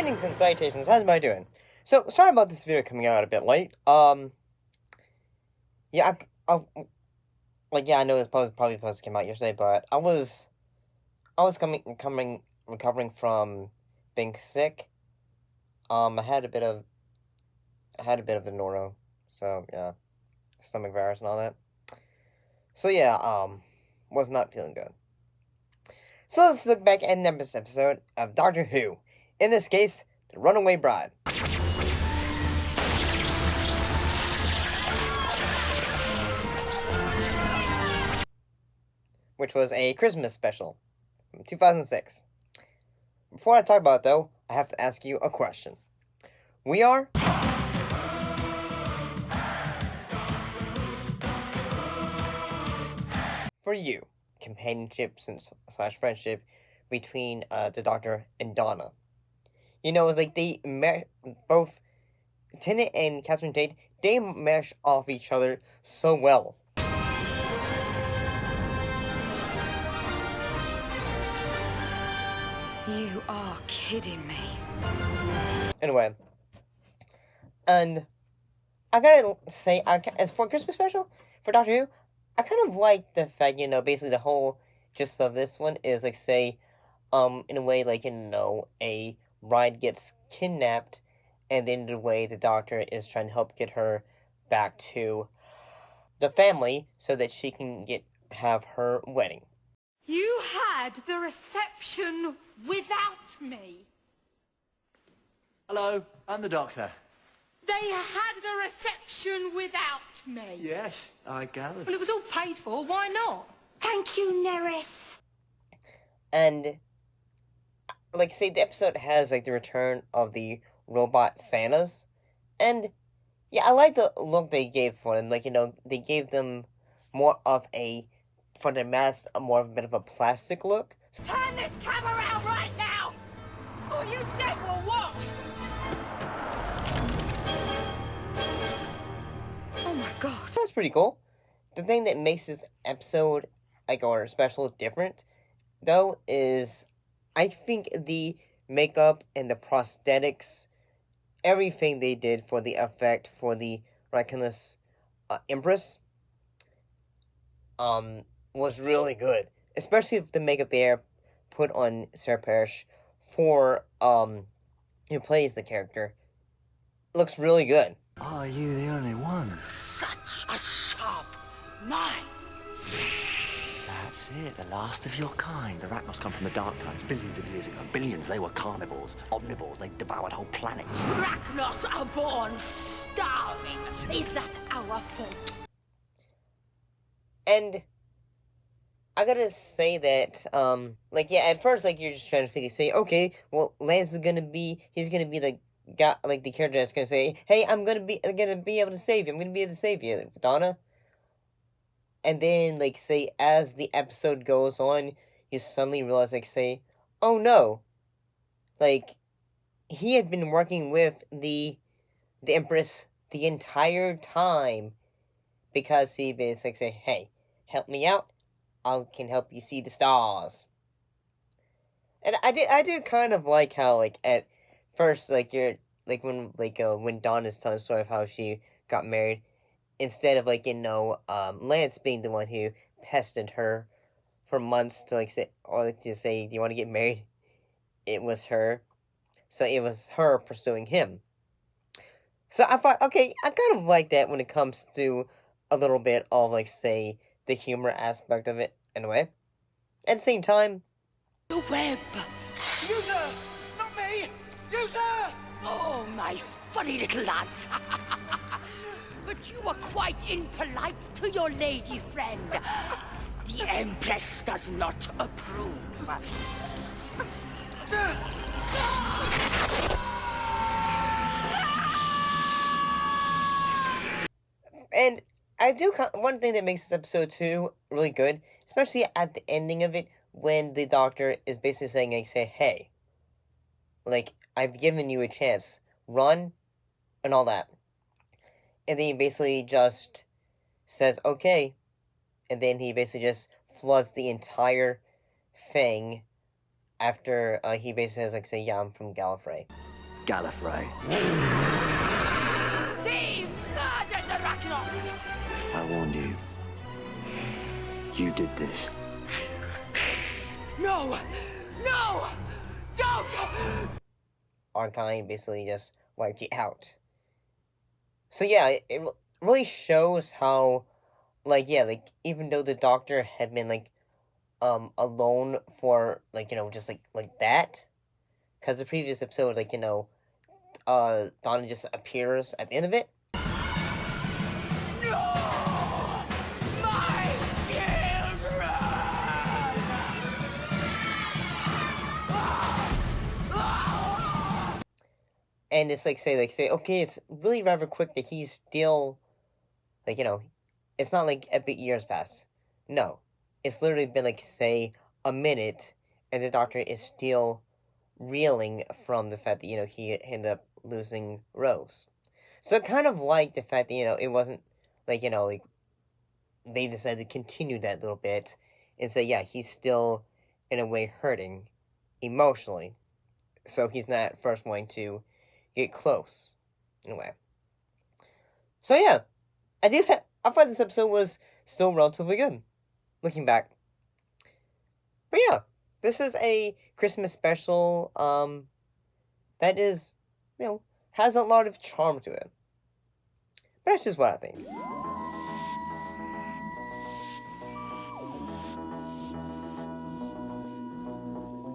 Greetings and salutations, how's everybody doing? So, sorry about this video coming out a bit late. Yeah, I know it's probably supposed to come out yesterday, but I was recovering from being sick. I had a bit of the noro, so yeah, stomach virus and all that. So yeah, was not feeling good. So let's look back at this episode of Doctor Who. In this case, the Runaway Bride. Which was a Christmas special from 2006. Before I talk about it, though, I have to ask you a question. We are... For you, companionship slash friendship between the Doctor and Donna. You know, like both Tennant and Catherine Tate, they mesh off each other so well. You are kidding me. Anyway, and I gotta say, as for Christmas special for Doctor Who, I kind of like the fact, you know, basically the whole gist of this one is like, say, in a way, like, you know, a bride gets kidnapped, and then the way the Doctor is trying to help get her back to the family so that she can have her wedding. You had the reception without me. Hello, I'm the Doctor. They had the reception without me. Yes, I gathered. Well, it was all paid for. Why not? Thank you, Neris. And, like, say, the episode has, like, the return of the robot Santas. And, yeah, I like the look they gave for them. Like, you know, they gave them more of a, for the mask, more of a bit of a plastic look. Turn this camera around right now! Or you deaf or what? Oh my god. That's pretty cool. The thing that makes this episode, like, or special different, though, is I think the makeup and the prosthetics, everything they did for the effect for the miraculous Empress, was really good. Especially the makeup they put on Sarah Parrish for, who plays the character. Looks really good. Are you the only one? Such a sharp mind. That's it, the last of your kind. The rat must come from the dark times, billions of years ago. Billions, they were carnivores, omnivores, they devoured whole planets. Arachnos are born starving. Is that our fault? And I gotta say that, like, yeah, at first, like, you're just trying to say, okay, well, Lance is gonna be, he's gonna be the guy, like, the character that's gonna say, hey, I'm gonna be able to save you, I'm gonna be able to save you, Donna. And then, like, say, as the episode goes on, you suddenly realize, like, say, oh no, like, he had been working with the Empress the entire time, because he basically say, hey, help me out, I can help you see the stars. And I did kind of like how, like, at first, like, when Dawn is telling the story of how she got married, instead of, like, you know, Lance being the one who pestered her for months to, like, say, or like, to say, do you want to get married? It was her. So it was her pursuing him. So I thought, okay, I kind of like that when it comes to a little bit of, like, say, the humor aspect of it, in a way. At the same time... The web! User! Not me! User! Oh, my funny little lads. But you were quite impolite to your lady friend. The Empress does not approve. And I do, one thing that makes this episode 2 really good, especially at the ending of it, when the Doctor is basically saying, like, say, hey, like, I've given you a chance, run, and all that. And then he basically just says, okay, and then he basically just floods the entire thing after he basically says, like, say, yeah, I'm from Gallifrey. Gallifrey. They murdered the Ragnarok! I warned you. You did this. No! No! Don't! Archive basically just wiped you out. So yeah, it really shows how, like, yeah, like, even though the Doctor had been, like, alone for, like, you know, just, like that, because the previous episode, like, you know, Donna just appears at the end of it. No! My children! And it's like, say, okay, it's really rather quick that he's still, like, you know, it's not like epic years pass. No. It's literally been, like, say, a minute, and the Doctor is still reeling from the fact that, you know, he ended up losing Rose. So kind of like the fact that, you know, it wasn't, like, you know, like, they decided to continue that little bit and say, yeah, he's still, in a way, hurting emotionally. So he's not first wanting to get close, in a way. So yeah, I thought this episode was still relatively good, looking back. But yeah, this is a Christmas special, that is, you know, has a lot of charm to it. But that's just what I think.